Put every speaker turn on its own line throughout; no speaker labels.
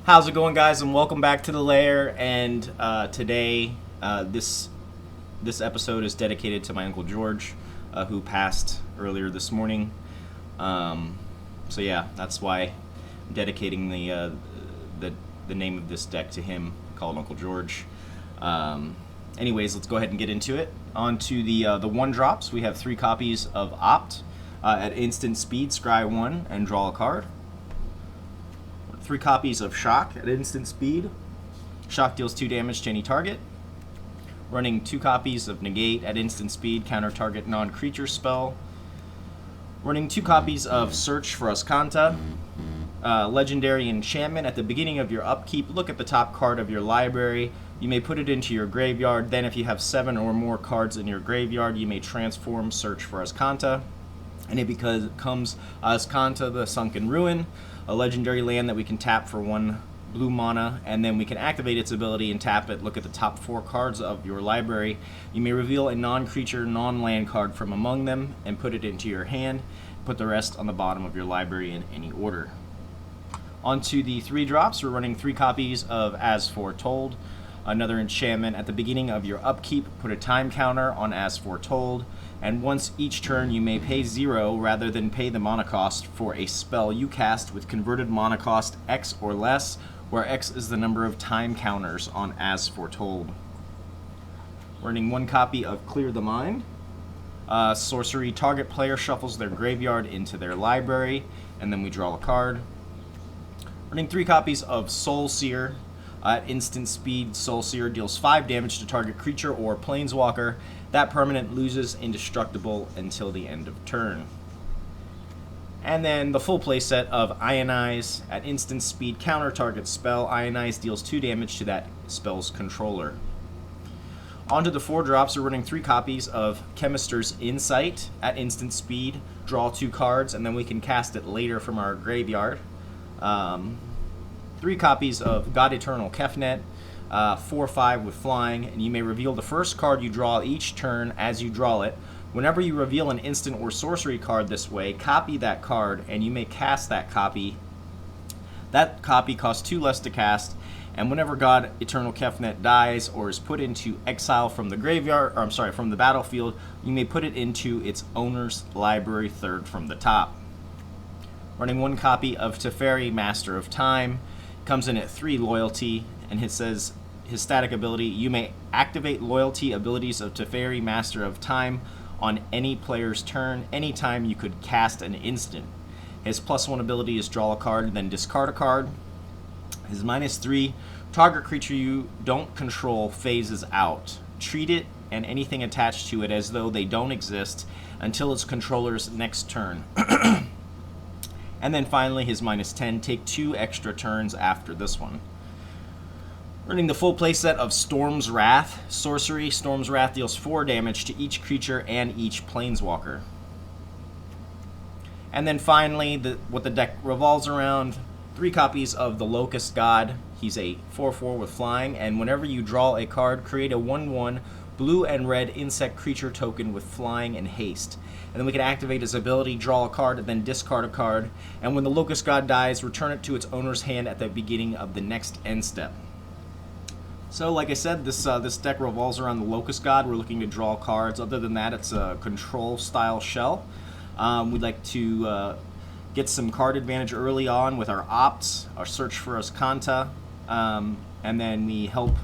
How's it going, guys? And welcome back to the LAIR. And today, this episode is dedicated to my Uncle George, who passed earlier this morning. So yeah, that's why I'm dedicating the name of this deck to him, called Uncle George. Anyways, let's go ahead and get into it. On to the one drops. We have 3 copies of Opt at instant speed, scry 1 and draw a card. 3 copies of Shock at instant speed. Shock deals 2 damage to any target. Running 2 copies of Negate at instant speed, counter target non-creature spell. Running 2 copies of Search for Azcanta. Legendary enchantment. At the beginning of your upkeep, look at the top card of your library. You may put it into your graveyard. Then if you have 7 or more cards in your graveyard, you may transform Search for Azcanta. And it becomes Azcanta, the Sunken Ruin, a legendary land that we can tap for 1 blue mana, and then we can activate its ability and tap it. Look at the top 4 cards of your library. You may reveal a non-creature, non-land card from among them and put it into your hand. Put the rest on the bottom of your library in any order. On to the 3 drops. We're running 3 copies of As Foretold, another enchantment. At the beginning of your upkeep, put a time counter on As Foretold, and once each turn you may pay 0 rather than pay the mana cost for a spell you cast with converted mana cost X or less, where X is the number of time counters on As Foretold. Running 1 copy of Clear the Mind. Sorcery, target player shuffles their graveyard into their library, and then we draw a card. Running 3 copies of Soul Sear. At instant speed, Soul Sear deals 5 damage to target creature or planeswalker. That permanent loses indestructible until the end of turn. And then the full playset of Ionize. At instant speed, counter target spell. Ionize deals 2 damage to that spell's controller. On to the 4 drops. We're running 3 copies of Chemister's Insight. At instant speed, draw 2 cards, and then we can cast it later from our graveyard. 3 copies of God-Eternal Kefnet, 4/5 with flying, and you may reveal the first card you draw each turn as you draw it. Whenever you reveal an instant or sorcery card this way, copy that card, and you may cast that copy. That copy costs 2 less to cast, and whenever God-Eternal Kefnet dies or is put into exile from the graveyard, or from the battlefield, you may put it into its owner's library, 3rd from the top. Running 1 copy of Teferi, Master of Time. Comes in at 3 loyalty, and it says his static ability: you may activate loyalty abilities of Teferi, Master of Time, on any player's turn anytime you could cast an instant. His +1 ability is draw a card, then discard a card. His -3, target creature you don't control phases out. Treat it and anything attached to it as though they don't exist until its controller's next turn. And then finally, his -10, take 2 extra turns after this one. Running the full playset of Storm's Wrath. Sorcery, Storm's Wrath deals 4 damage to each creature and each planeswalker. And then finally, what the deck revolves around, 3 copies of the Locust God. He's a 4/4 with flying, and whenever you draw a card, create a 1/1 blue and red insect creature token with flying and haste. And then we can activate his ability, draw a card, and then discard a card. And when the Locust God dies, return it to its owner's hand at the beginning of the next end step. So, like I said, this deck revolves around the Locust God. We're looking to draw cards. Other than that, it's a control-style shell. We'd like to get some card advantage early on with our Opts, our Search for Azcanta, and then we help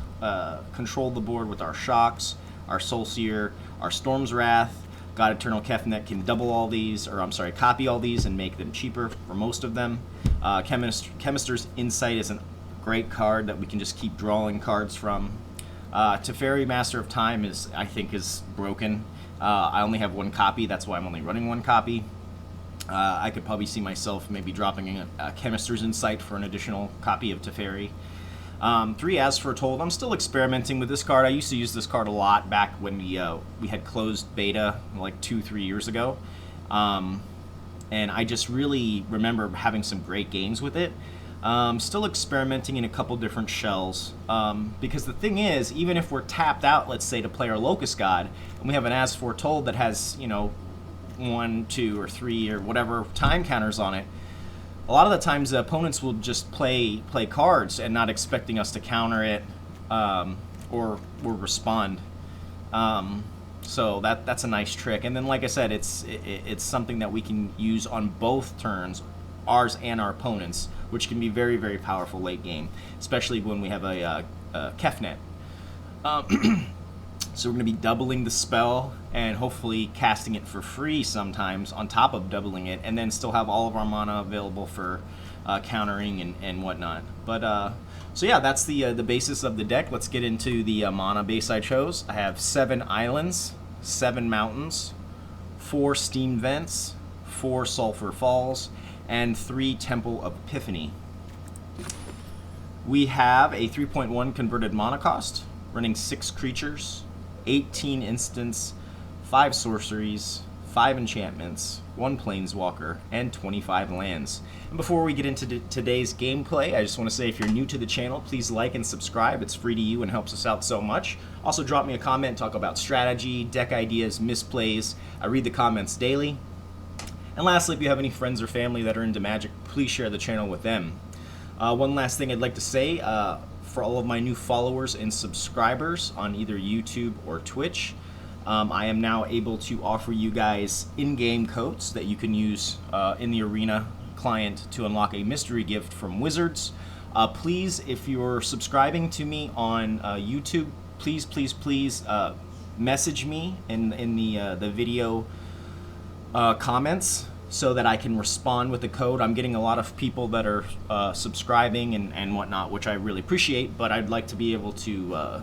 control the board with our Shocks, our Soul Sear, our Storm's Wrath. God-Eternal Kefnet can double all these, copy all these and make them cheaper for most of them. Chemister's Insight is a great card that we can just keep drawing cards from. Teferi, Master of Time, I think is broken. I only have 1 copy, that's why I'm only running 1 copy. I could probably see myself maybe dropping a Chemister's Insight for an additional copy of Teferi. 3, As Foretold. I'm still experimenting with this card. I used to use this card a lot back when we had closed beta like 2-3 years ago. And I just really remember having some great games with it. Still experimenting in a couple different shells. Because the thing is, even if we're tapped out, let's say, to play our Locust God, and we have an As Foretold that has, 1, 2, or 3, or whatever time counters on it, a lot of the times the opponents will just play cards and not expecting us to counter it or respond. So that's a nice trick. And then, like I said, it's something that we can use on both turns, ours and our opponents, which can be very, very powerful late game, especially when we have a Kefnet. So we're going to be doubling the spell and hopefully casting it for free sometimes on top of doubling it, and then still have all of our mana available for countering and whatnot. But so yeah, that's the basis of the deck. Let's get into the mana base I chose. I have 7 islands, 7 mountains, 4 steam vents, 4 Sulfur Falls, and 3 Temple of Epiphany. We have a 3.1 converted mana cost, running 6 creatures, 18 instants, 5 sorceries, 5 enchantments, 1 planeswalker, and 25 lands. And before we get into today's gameplay, I just want to say if you're new to the channel, please like and subscribe. It's free to you and helps us out so much. Also drop me a comment, talk about strategy, deck ideas, misplays. I read the comments daily. And lastly, if you have any friends or family that are into Magic, please share the channel with them. One last thing I'd like to say, for all of my new followers and subscribers on either YouTube or Twitch, I am now able to offer you guys in-game codes that you can use in the Arena client to unlock a mystery gift from Wizards. Please, if you're subscribing to me on YouTube, please message me in the video comments so that I can respond with the code. I'm getting a lot of people that are subscribing and whatnot, which I really appreciate, but I'd like to be able to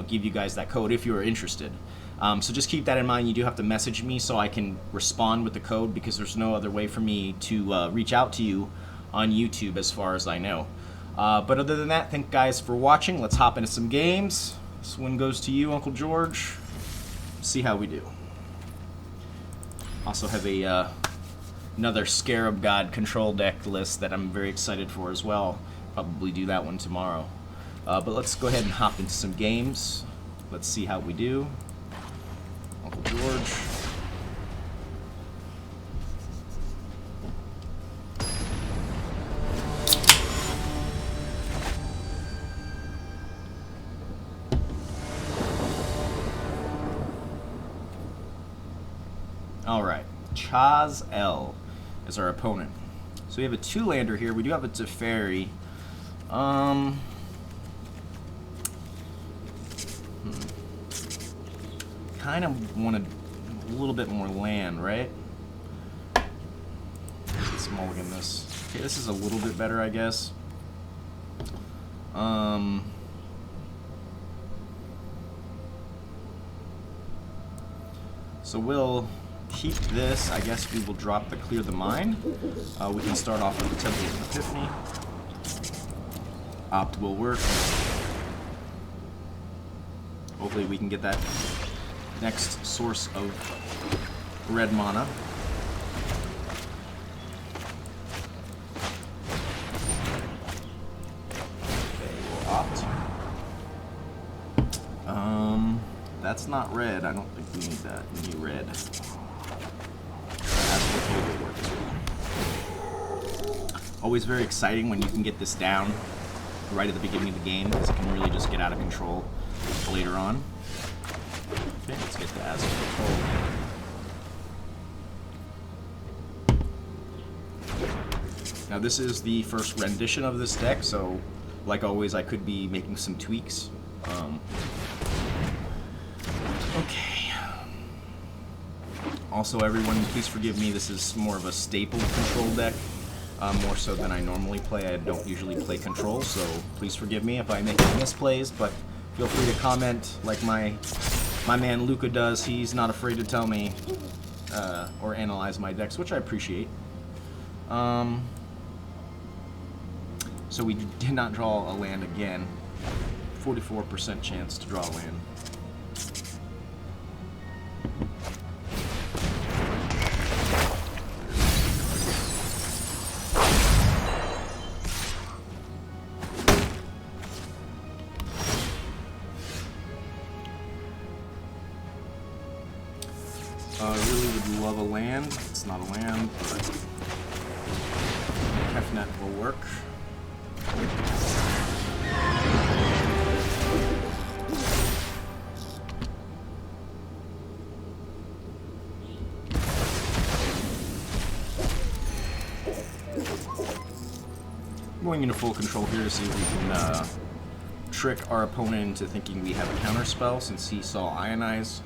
give you guys that code if you're interested. So just keep that in mind. You do have to message me so I can respond with the code, because there's no other way for me to reach out to you on YouTube as far as I know. But other than that, thank you guys for watching. Let's hop into some games. This one goes to you, Uncle George. See how we do. Also have another Scarab God control deck list that I'm very excited for as well. Probably do that one tomorrow. But let's go ahead and hop into some games. Let's see how we do. Uncle George. Alright, Chaz L is our opponent. So we have a 2-lander here. We do have a Teferi. Kind of want a little bit more land, right? Let's mulligan this. Okay, this is a little bit better, I guess. So we'll keep this. I guess we will drop the Clear the Mind. We can start off with the Temple of Epiphany. Opt will work. Hopefully we can get that next source of red mana. Okay, we'll opt. That's not red. I don't think we need that. We need red. As Foretold will work as well. Always very exciting when you can get this down right at the beginning of the game, because it can really just get out of control later on. Okay, let's get to As Foretold. Now this is the first rendition of this deck, so like always I could be making some tweaks. Okay. Also everyone, please forgive me, this is more of a staple control deck, more so than I normally play. I don't usually play control, so please forgive me if I make any misplays, but feel free to comment like my man Luca does. He's not afraid to tell me or analyze my decks, which I appreciate. So we did not draw a land again. 44% chance to draw a land. Really would love a land. It's not a land, but Kefnet will work. I'm going into full control here to see if we can trick our opponent into thinking we have a counter spell since he saw Ionize.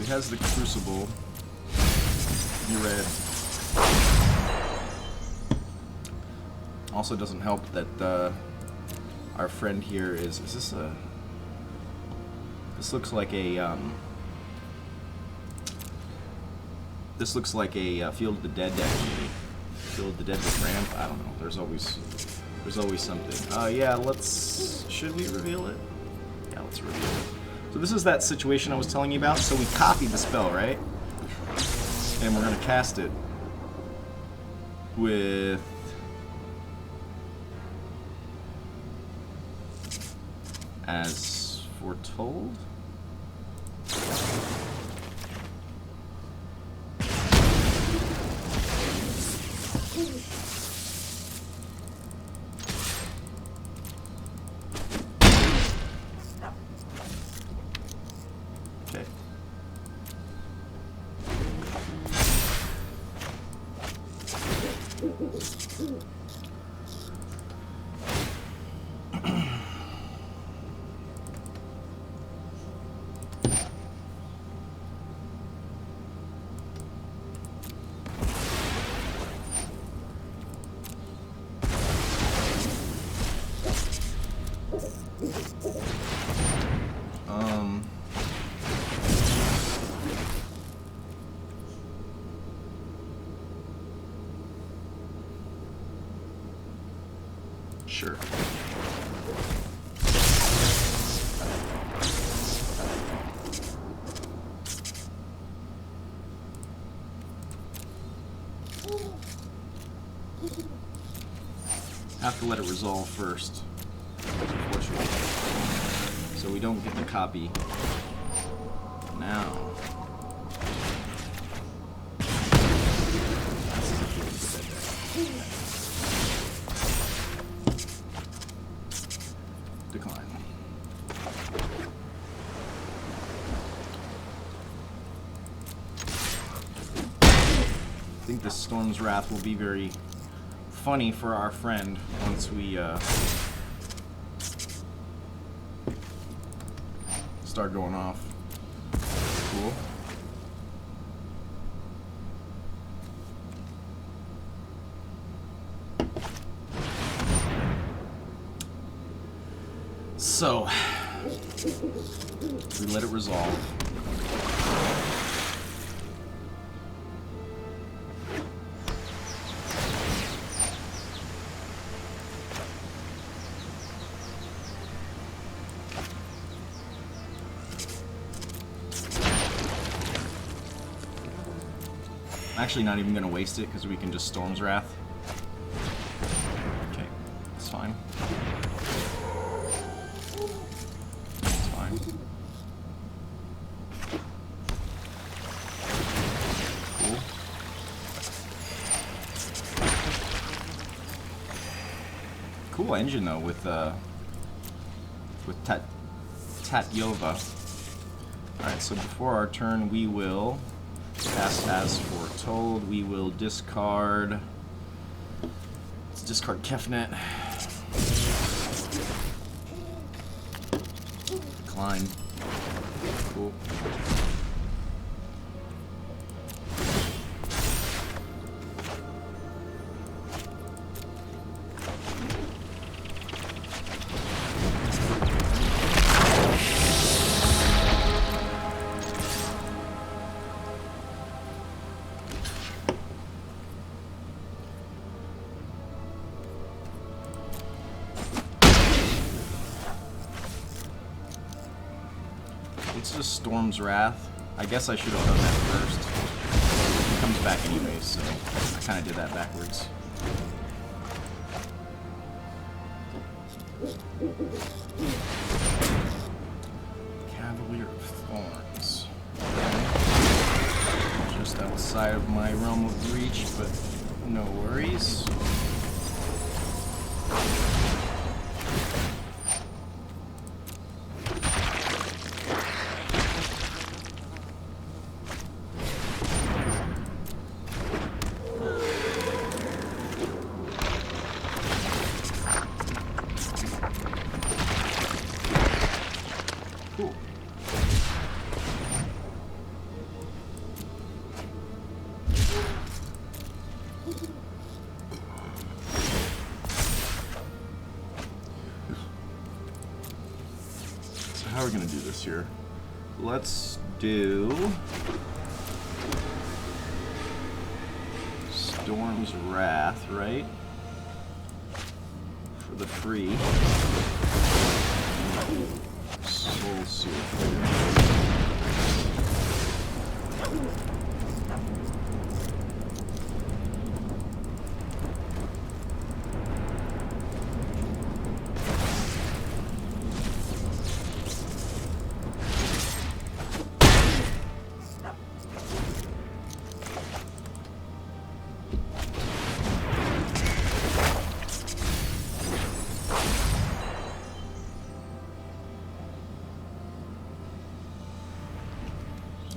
Has the Crucible. You red. Also doesn't help that our friend here is this a... This looks like a this looks like a Field of the Dead deck to me. Field of the Dead with ramp. I don't know. There's always something. Yeah. Should we reveal it? Yeah, let's reveal it. So this is that situation I was telling you about. So we copied the spell, right? And we're going to cast it with As Foretold. Sure. Have to let it resolve first, unfortunately. So we don't get the copy now. Decline. I think this Storm's Wrath will be very funny for our friend once we start going off. Cool. So we let it resolve. I'm actually not even going to waste it because we can just Storm's Wrath. Okay, that's fine. That's fine. Cool. Cool engine though with Tatyova. Alright, so before our turn we will cast As Foretold. We will discard. Let's discard Kefnet. Decline. Cool. Let's just Storm's Wrath. I guess I should have done that first. It comes back anyways, so I kind of did that backwards. Cavalier of Thorns. Just outside of my realm of reach, but no worries. How are we going to do this here? Let's do Storm's Wrath, right? For the free. Soul Sear.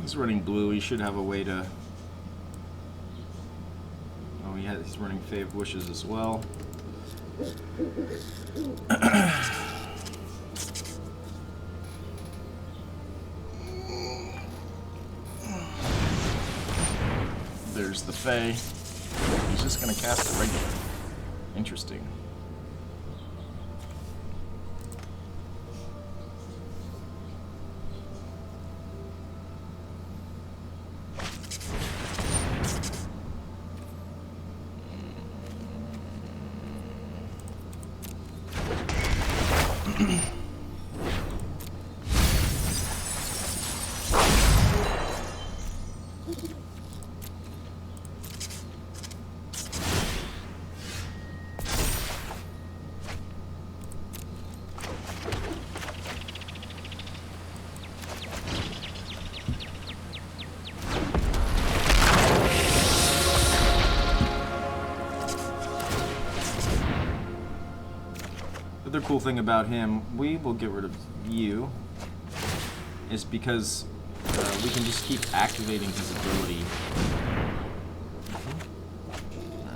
He's running blue. He should have a way to. Oh, yeah, he's running Fave Wishes as well. There's the Fae. He's just gonna cast a regular. Interesting. The other cool thing about him, we will get rid of you, is because we can just keep activating his ability.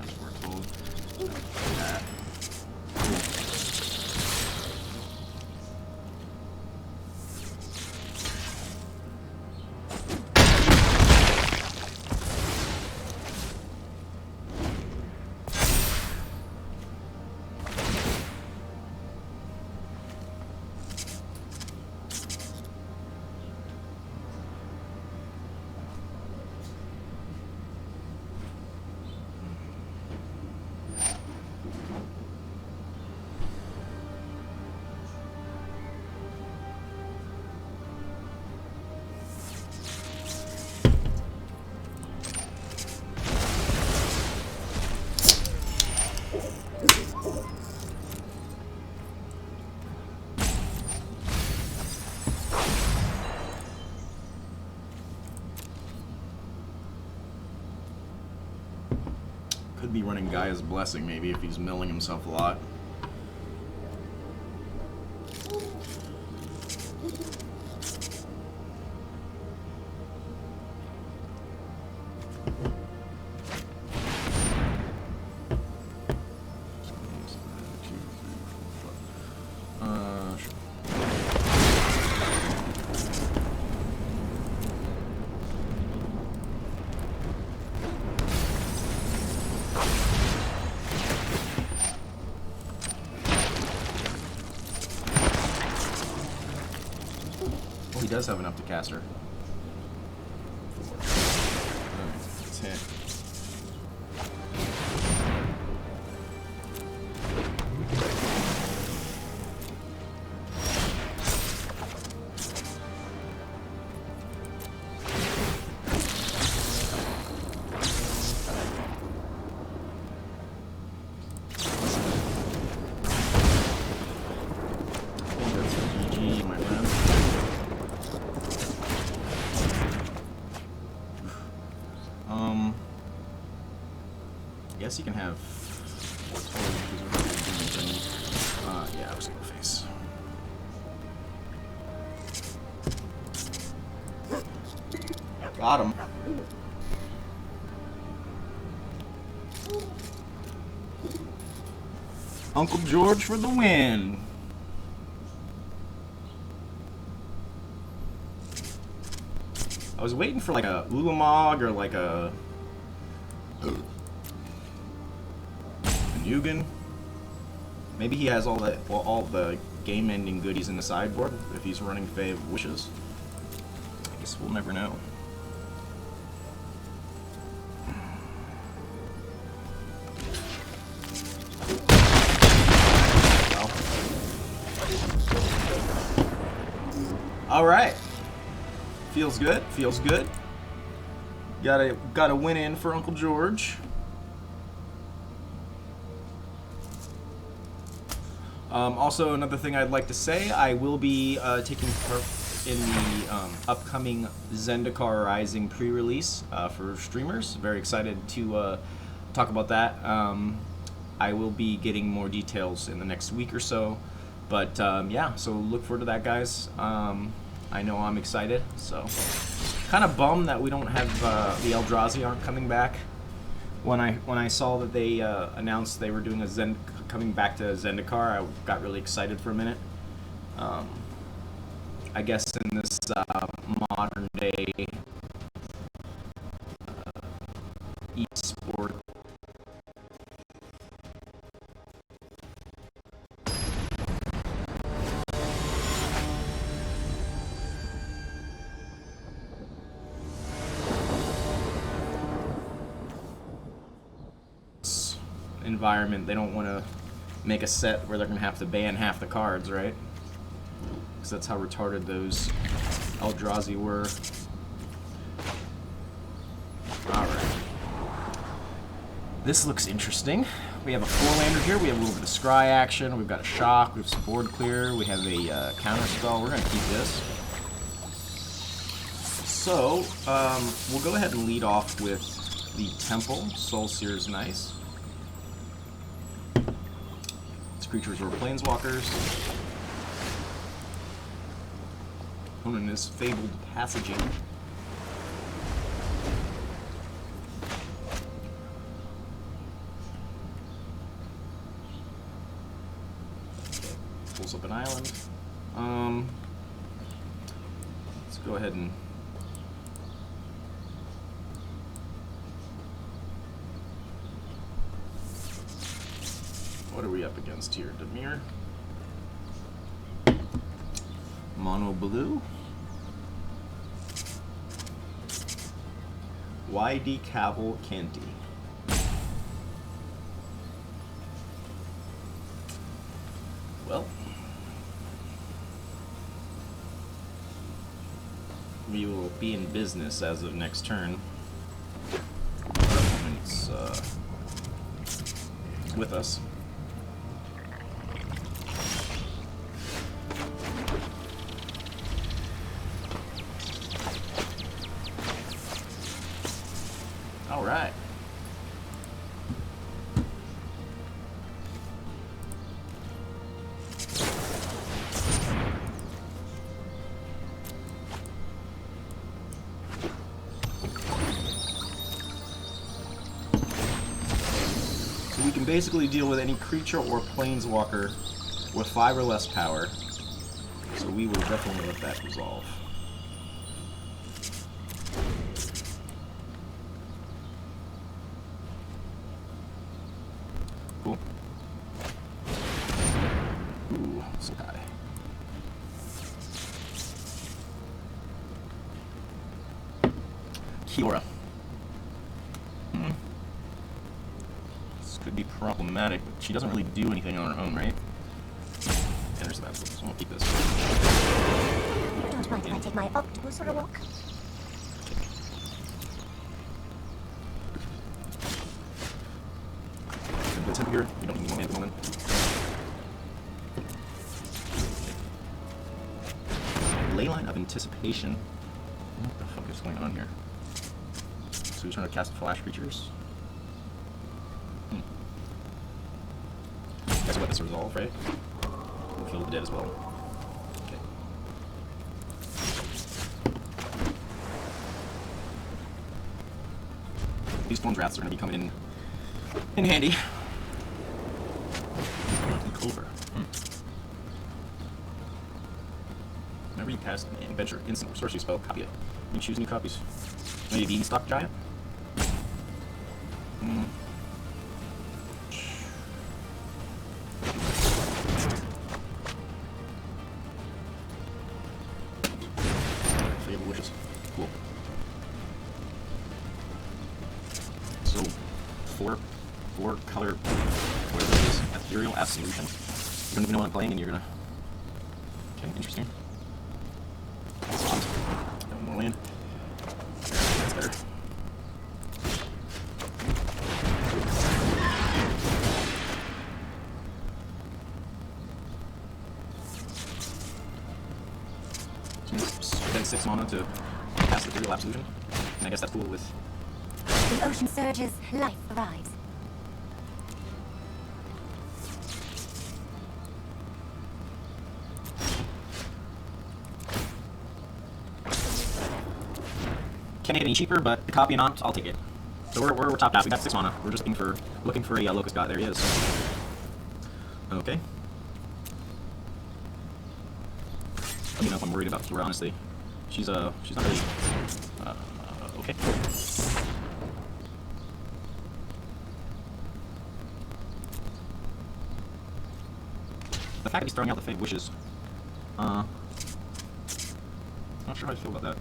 As Foretold. That. Could be running Gaia's Blessing maybe if he's milling himself a lot. He does have enough to cast her. 4, 10. guess you can have Foretold because we're not going to do anything. Yeah, I was going to face. Got him. Uncle George for the win. I was waiting for like a Ulamog or like a Nugan. Maybe he has all the game-ending goodies in the sideboard if he's running Fae of Wishes. I guess we'll never know. Well. All right. Feels good. Feels good. Got a win in for Uncle George. Also, another thing I'd like to say, I will be taking part in the upcoming Zendikar Rising pre-release for streamers. Very excited to talk about that. I will be getting more details in the next week or so. But yeah, so look forward to that, guys. I know I'm excited, so kind of bummed that we don't have the Eldrazi aren't coming back. When I saw that they announced they were doing coming back to Zendikar, I got really excited for a minute. I guess in this modern day e-sport environment, they don't want to make a set where they're going to have to ban half the cards, right? Because that's how retarded those Eldrazi were. Alright. This looks interesting. We have a 4-lander here. We have a little bit of scry action. We've got a shock. We have some board clear. We have a counter spell. We're going to keep this. So, we'll go ahead and lead off with the Temple. Soul Sear is nice. Creatures or planeswalkers. Opponent is Fabled Passaging. Pulls up an island. Let's go ahead and what are we up against here? Dimir. Mono Blue. YD Cavalcanti. Well, we will be in business as of next turn. It's with us. All right. So we can basically deal with any creature or planeswalker with 5 or less power. So we will definitely let that resolve. Cool. Ooh, so high. Kiora. This could be problematic, but she doesn't really do anything on her own, right? Yeah, there's that, so we'll keep this.
Don't mind if I take my octopus for a walk?
Here. We don't need one at the moment. Leyline of Anticipation. What the fuck is going on here? So he's trying to cast flash creatures. this resolve, right? We'll kill the dead as well. Okay. These Thorn's Wraths are going to be coming in handy. Clover. Whenever you cast an adventure instant or sorcery spell, copy it. You can choose new copies. Maybe Beanstalk Giant? Fable Wishes. Cool. So, four color, whatever it is, Ethereal Absolution. You don't even know what I'm playing and you're gonna... Okay, interesting. No more land. That's better. Spend 6 mana to cast the Ethereal Absolution. And I guess that's cool with...
The ocean surges, life arrives.
Can't get any cheaper, but the copy and opt, I'll take it. So we're topped out. We got 6 mana. We're just looking for a Locust God. There he is. Okay. Let me know if I'm worried about Flora, honestly. She's not really okay. The fact that he's throwing out the Fate Wishes, not sure how I feel about that.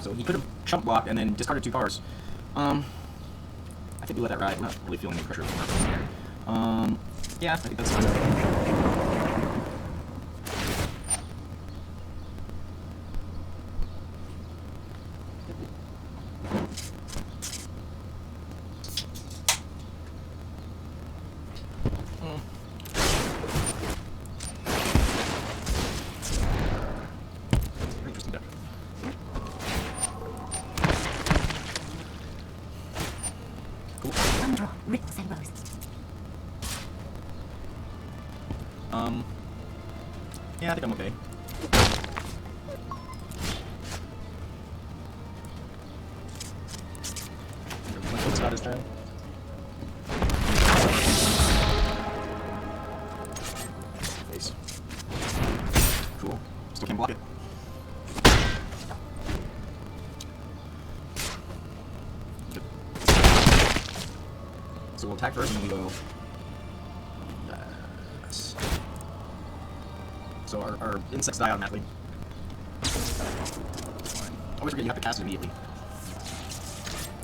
So he could have chump blocked and then discarded 2 cards. I think we let that ride. I'm not really feeling any pressure from that. Yeah, I think that's fine. Interesting deck. Cool.
One draw, rips and roses.
Yeah, I think I'm okay. Let's start his turn. Face. Cool. Still can't block it. Good. So we'll attack first and then we go. Yes. So our insects die automatically. Fine. Always forget you have to cast it immediately.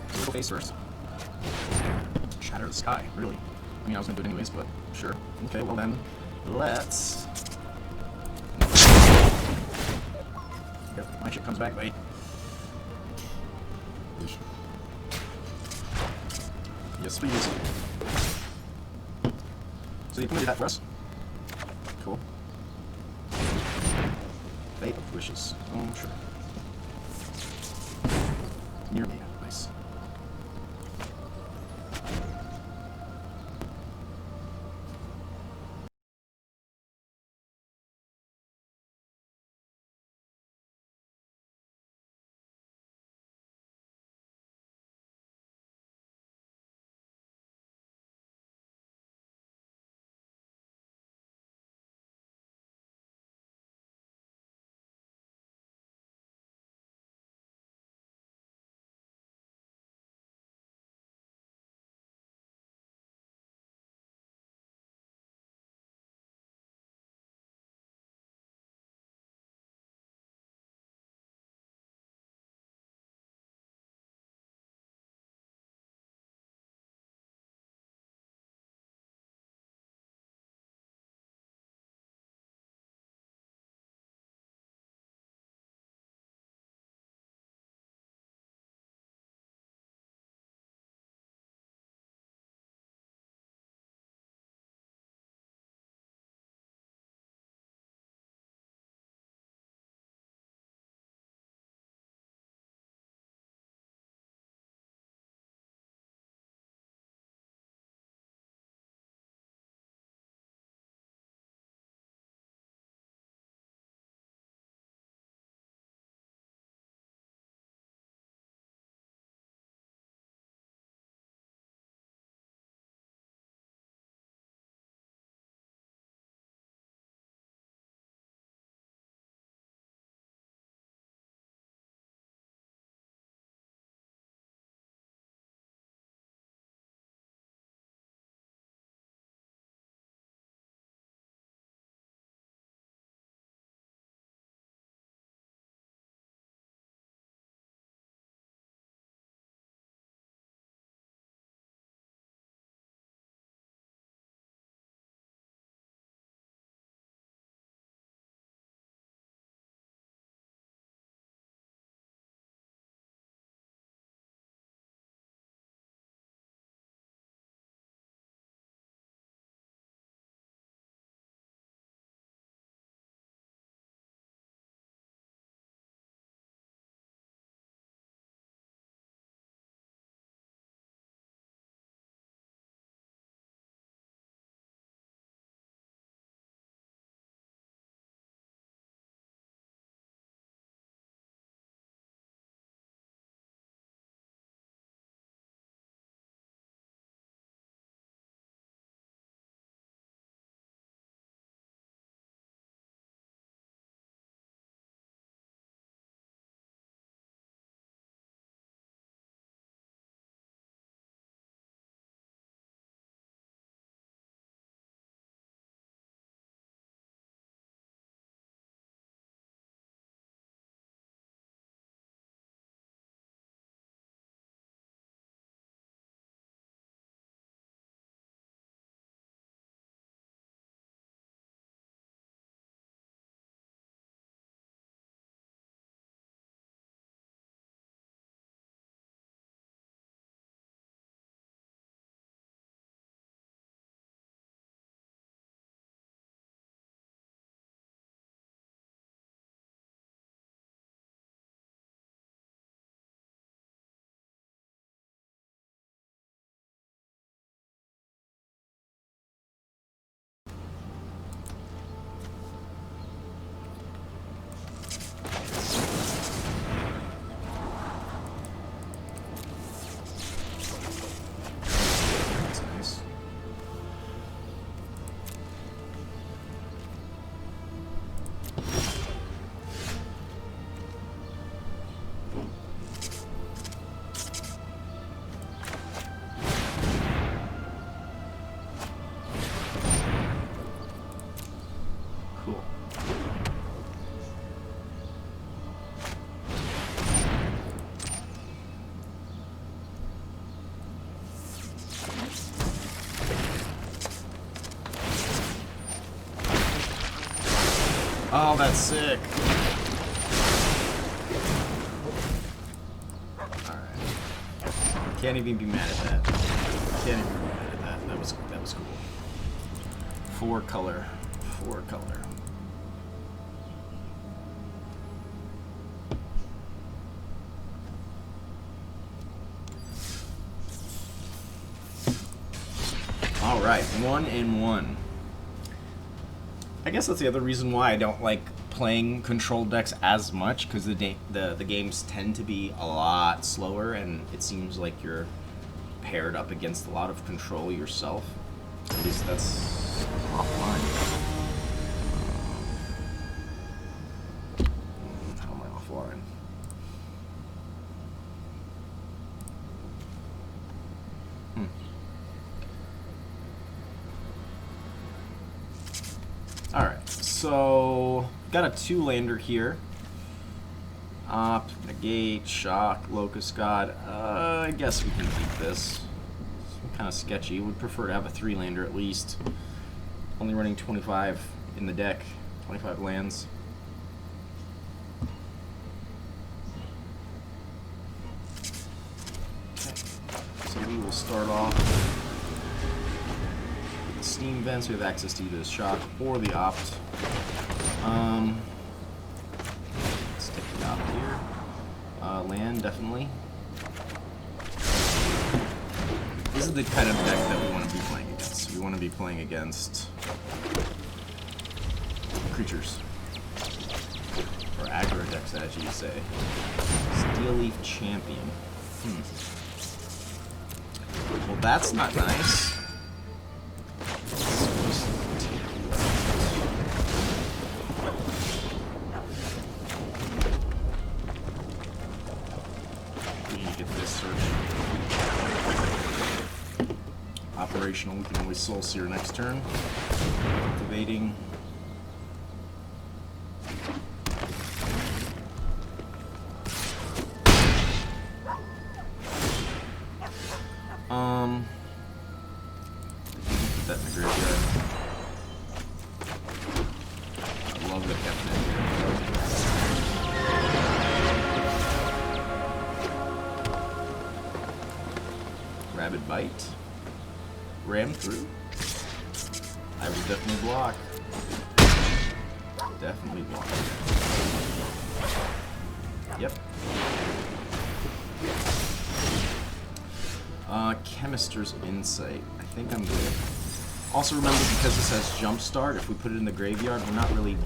So we'll go face first. Shatter the sky, really. I mean, I was gonna do it anyways, but sure. Okay, well then, let's... Yep, my shit comes back, wait. Yes, please. So you can do that for us. Cool. Fate of Wishes. Oh, sure. Near me. Nice. Oh, that's sick. Alright. Can't even be mad at that. Can't even be mad at that. That was cool. 4 color. 4 color. Alright, 1 and 1. I guess that's the other reason why I don't like playing control decks as much, because the games tend to be a lot slower, and it seems like you're paired up against a lot of control yourself. At least that's offline. How am I offline? Alright, so got a 2-lander here. Negate, Shock, Locust God. I guess we can keep this. It's kind of sketchy. Would prefer to have a 3-lander at least. Only running 25 in the deck, 25 lands. Okay, so we will start off. Steam vents, we have access to either the Shock or the Opt. Let's take the Opt here. Land, definitely. This is the kind of deck that we want to be playing against. We want to be playing against creatures. Or aggro decks, as you say. Steel Leaf Champion. Well, that's not nice. Operational, we can always Soul Sear next turn. Activating. Put that in the graveyard. I love the Kefnet here. Rabid Bite. Ram through. I will definitely block. Definitely block. Yep. Chemister's Insight. I think I'm good. Also remember, because this has Jumpstart, if we put it in the graveyard, we're not really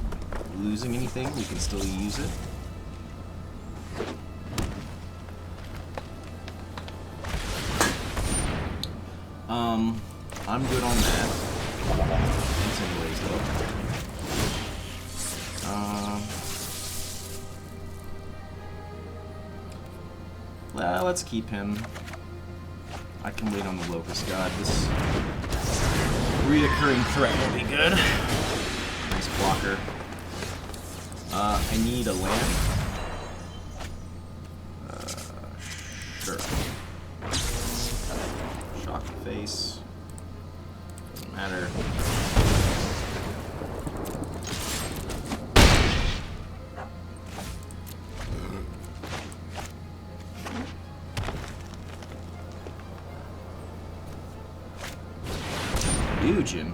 losing anything. We can still use it. I'm good on that. In some ways, though. Well, let's keep him. I can wait on the Locust God. This reoccurring threat will be good. Nice blocker. I need a land. Sure. Shock the face. Doesn't matter. Eugen.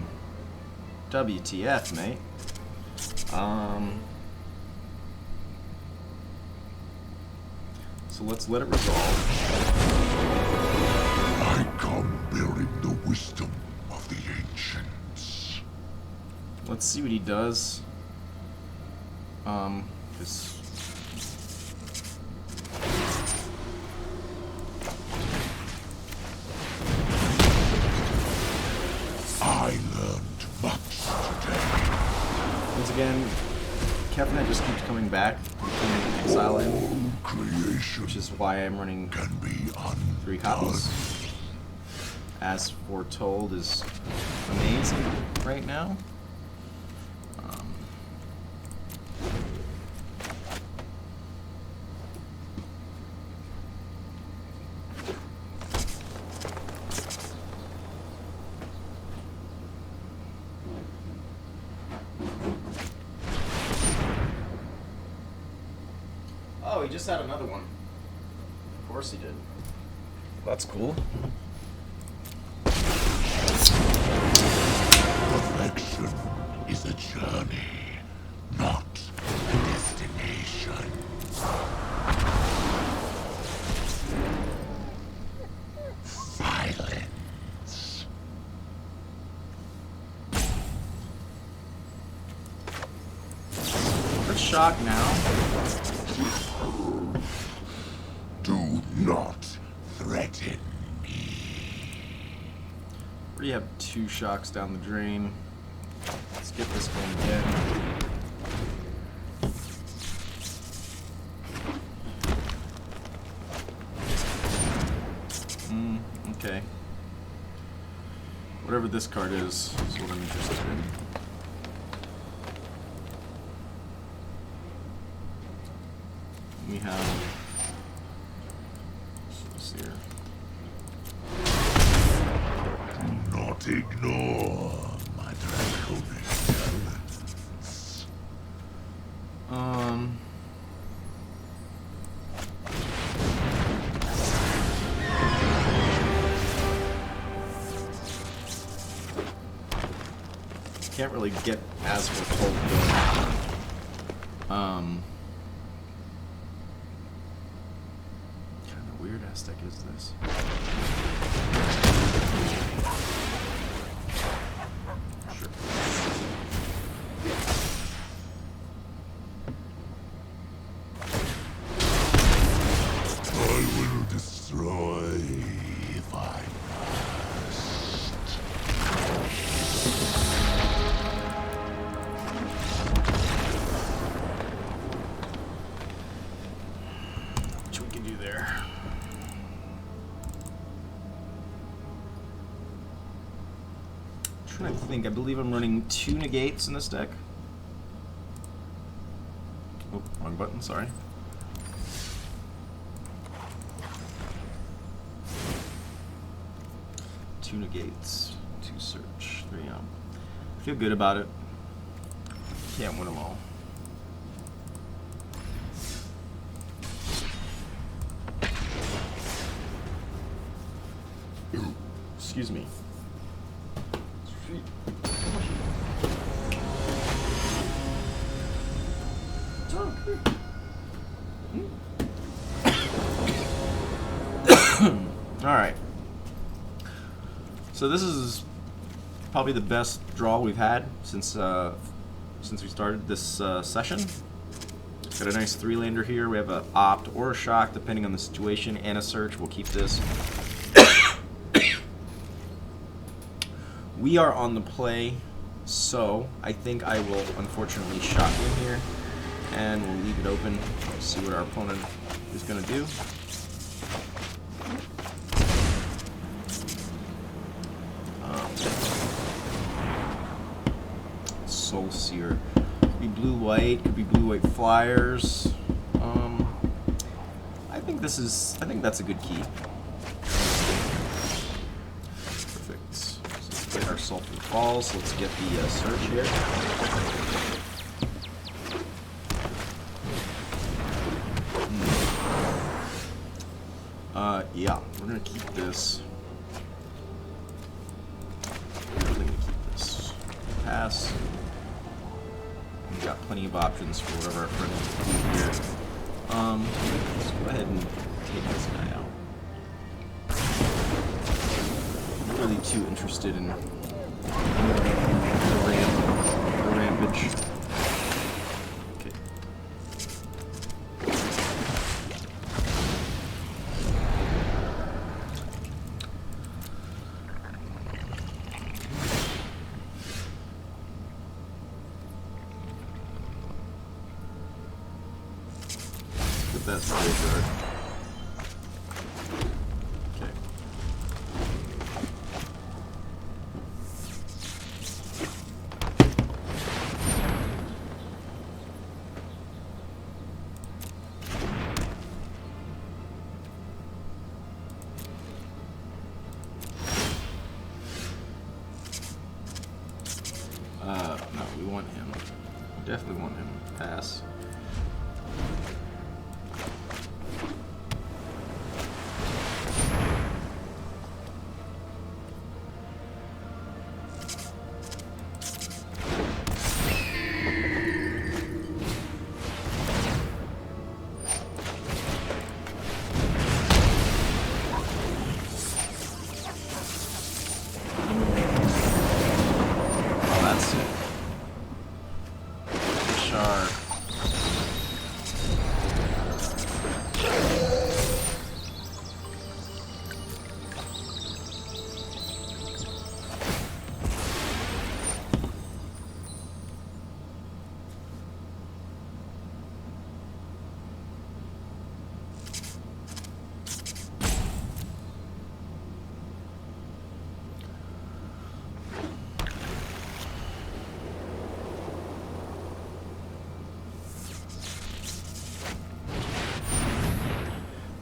WTF, mate. So let's let it resolve.
I come bearing the wisdom of the ancients.
Let's see what he does. 'Cause
I learned much today.
once again, Kefnet just keeps coming back. We can exile him,
Creation
which is why I'm running
can be
3
undone.
copies. As Foretold is amazing right now. just had another one. Of course he did. That's cool.
Perfection is a journey, not a destination. Silence.
Let's shock now.
Do not threaten me.
We have 2 shocks down the drain. Let's get this going again. Okay. Whatever this card is what I'm interested in. We have Soul Sear.
Do not ignore my draconic talents.
Can't really get As Foretold going. Kind of weird ass deck is this? Sure.
I will destroy if I must.
Which we can do there. Trying to think. I believe I'm running 2 negates in this deck. Oh, wrong button. Sorry. Two negates, 2 search, 3 feel good about it. Can't win them all. Excuse me. All right. So this is probably the best draw we've had since we started this session. Got a nice 3-lander here. We have a opt or a shock depending on the situation, and a search. We'll keep this. We are on the play, so I think I will unfortunately shock in here, and we'll leave it open. See what our opponent is going to do. Soul Sear. Could be blue-white, could be blue-white flyers. I think that's a good key. Perfect. So let's get our Sulfur Falls. Let's get the search here. Yeah, we're gonna keep this. We're gonna keep this. Pass. We've got plenty of options for whatever our friend wants to do here. Let's go ahead and take this guy out. I'm not really too interested in the rampage. Okay. That's the graveyard. Okay. No, we want him. Definitely want him. Pass.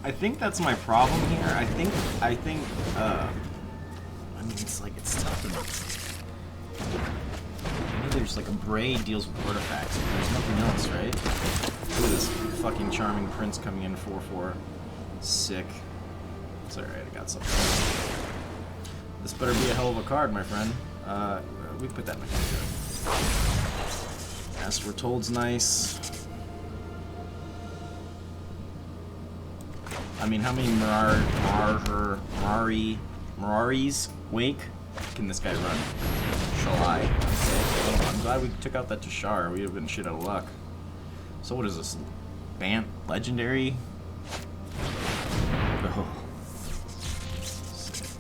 I think that's my problem here. I think, I mean, it's like, it's tough enough. I know there's like a braid deals with artifacts, but there's nothing else, right? Look at this fucking charming prince coming in 4/4. Sick. It's alright, I got something. This better be a hell of a card, my friend. We put that in my hand. As Foretold's nice. I mean, how many Miraris Wake can this guy run? Shall I? Okay. Well, I'm glad we took out that Tashar. We would have been shit out of luck. So what is this? Bant legendary? Oh. Sick.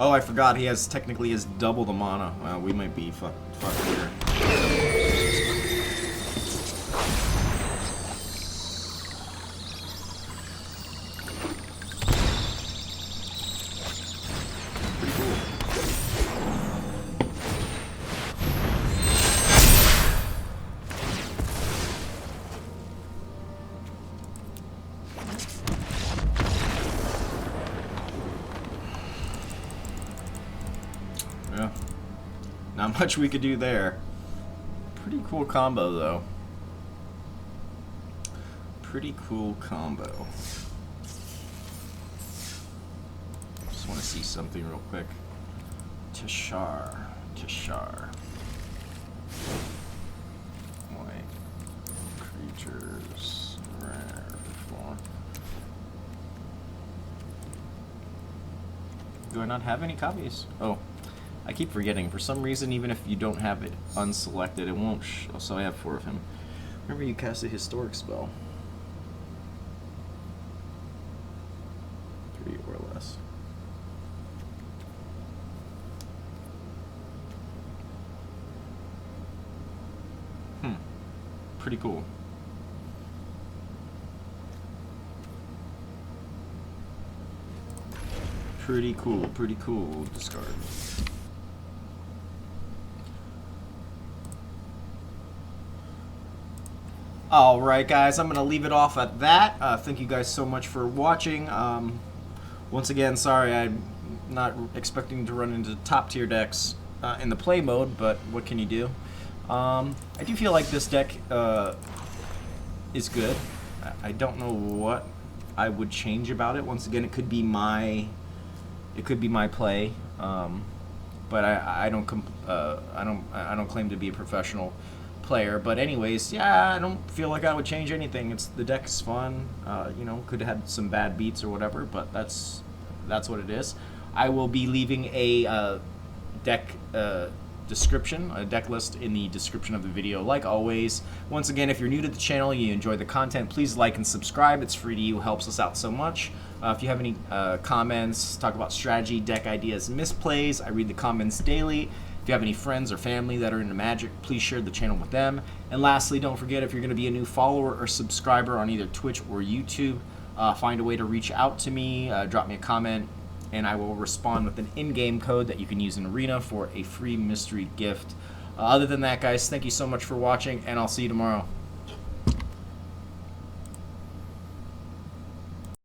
Oh, I forgot he has technically has double the mana. Well, we might be fucked here. Pretty cool. Yeah. Not much we could do there. Pretty cool combo, though. Pretty cool combo. Just want to see something real quick. Tashar. White creatures. Rare. 4. Do I not have any copies? Oh. I keep forgetting. For some reason, even if you don't have it unselected, it won't so I have 4 of him. Remember, you cast a historic spell. 3 or less. Pretty cool. Pretty cool. Discard. Alright guys, I'm going to leave it off at that. Thank you guys so much for watching. Once again, sorry, I'm not expecting to run into top tier decks in the play mode, but what can you do? I do feel like this deck is good. I don't know what I would change about it. Once again, it could be my play, but I don't claim to be a professional player. But anyways, yeah, I don't feel like I would change anything. The deck's fun. You know, could have had some bad beats or whatever, but that's what it is. I will be leaving a deck description, a deck list in the description of the video, like always. Once again, if you're new to the channel, you enjoy the content, please like and subscribe. It's free to you, helps us out so much. If you have any comments, talk about strategy, deck ideas, misplays, I read the comments daily. If you have any friends or family that are into Magic, please share the channel with them. And lastly, don't forget, if you're going to be a new follower or subscriber on either Twitch or YouTube, find a way to reach out to me, drop me a comment, and I will respond with an in-game code that you can use in Arena for a free mystery gift. Other than that, guys, thank you so much for watching, and I'll see you tomorrow.